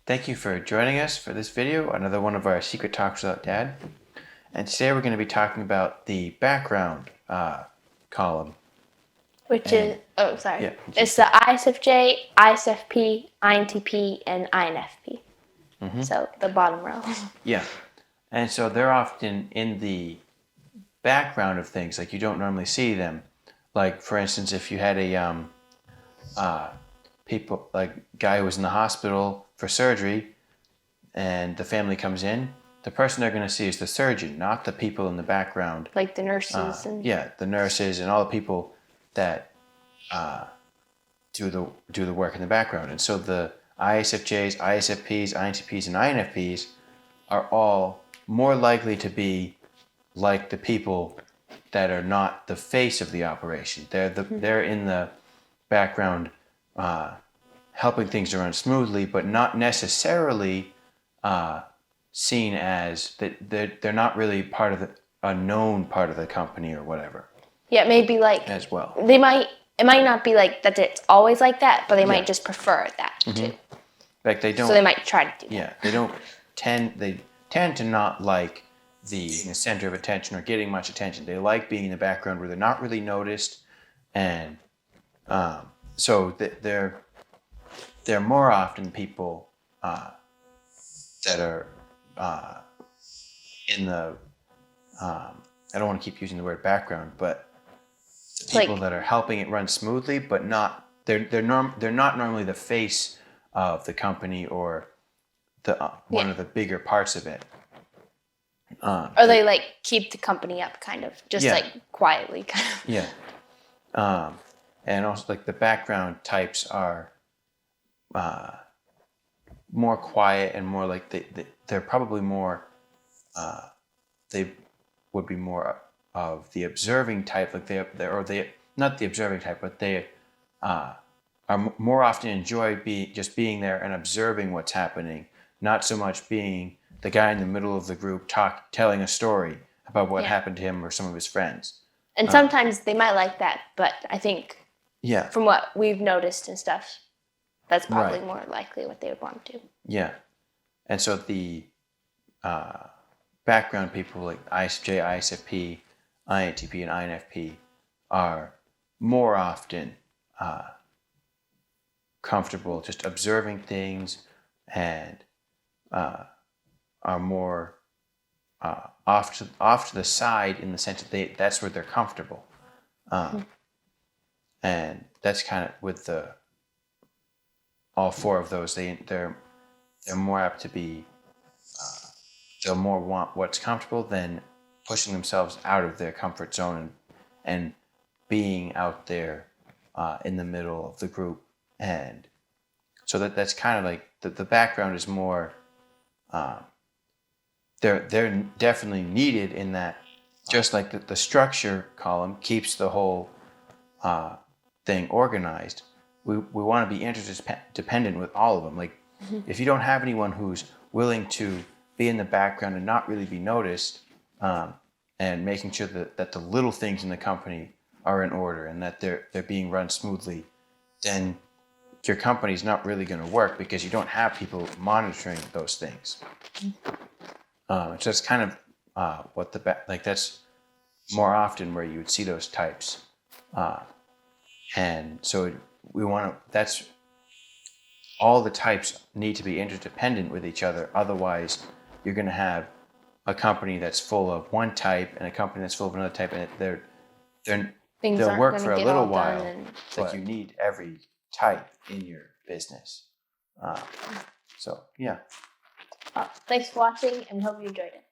Thank you for joining us for this video, another one of our Secret Talks Without Dad. And today we're going to be talking about the background column. It's the ISFJ, ISFP, INTP, and INFP. So the bottom row. Yeah. And so they're often in the background of things, like you don't normally see them. Like, for instance, if you had a guy who was in the hospital for surgery and the family comes in, the person they're going to see is the surgeon, not the people in the background. Like the nurses. The nurses and all the people that do the work in the background. And so the ISFJs, ISFPs, INTPs, and INFPs are all more likely to be like the people that are not the face of the operation. They're in the background helping things to run smoothly, but not necessarily seen as that they're not really part of a known part of the company or whatever. Yeah, maybe like as well. It might not be like that it's always like that, but they might just prefer that too. Like they don't. So they might try to do that. Yeah, they tend to not like the center of attention or getting much attention. They like being in the background where they're not really noticed, and so they're more often people that are in the I don't want to keep using the word background, but the people that are helping it run smoothly, but not they're not normally the face of the company or the one of the bigger parts of it. Or they like keep the company up, kind of, just like quietly, kind of. Yeah. And also like the background types are more quiet and more like they're probably more they would be more of the observing type, like they not the observing type, but they are more often enjoy just being there and observing what's happening, not so much being the guy in the middle of the group telling a story about what happened to him or some of his friends. And sometimes they might like that, but I think from what we've noticed and stuff, that's probably more likely what they would want to do. Yeah. And so the background people like ISFJ, ISFP, INTP, and INFP are more often comfortable just observing things and are more off to the side in the sense that that's where they're comfortable. And that's kind of with all four of those, they're more apt to be they'll more want what's comfortable than pushing themselves out of their comfort zone and being out there in the middle of the group. And so that's kind of like the background is more they're definitely needed in that, just like the structure column keeps the whole thing organized. We want to be interdependent with all of them. Like if you don't have anyone who's willing to be in the background and not really be noticed, and making sure that the little things in the company are in order and that they're being run smoothly, then your company's not really going to work because you don't have people monitoring those things. So that's kind of what that's more often where you would see those types, and so that's all the types need to be interdependent with each other. Otherwise, you're going to have a company that's full of one type and a company that's full of another type, and they'll work for a little while. But you need every type in your business. So yeah. Thanks for watching, and hope you enjoyed it.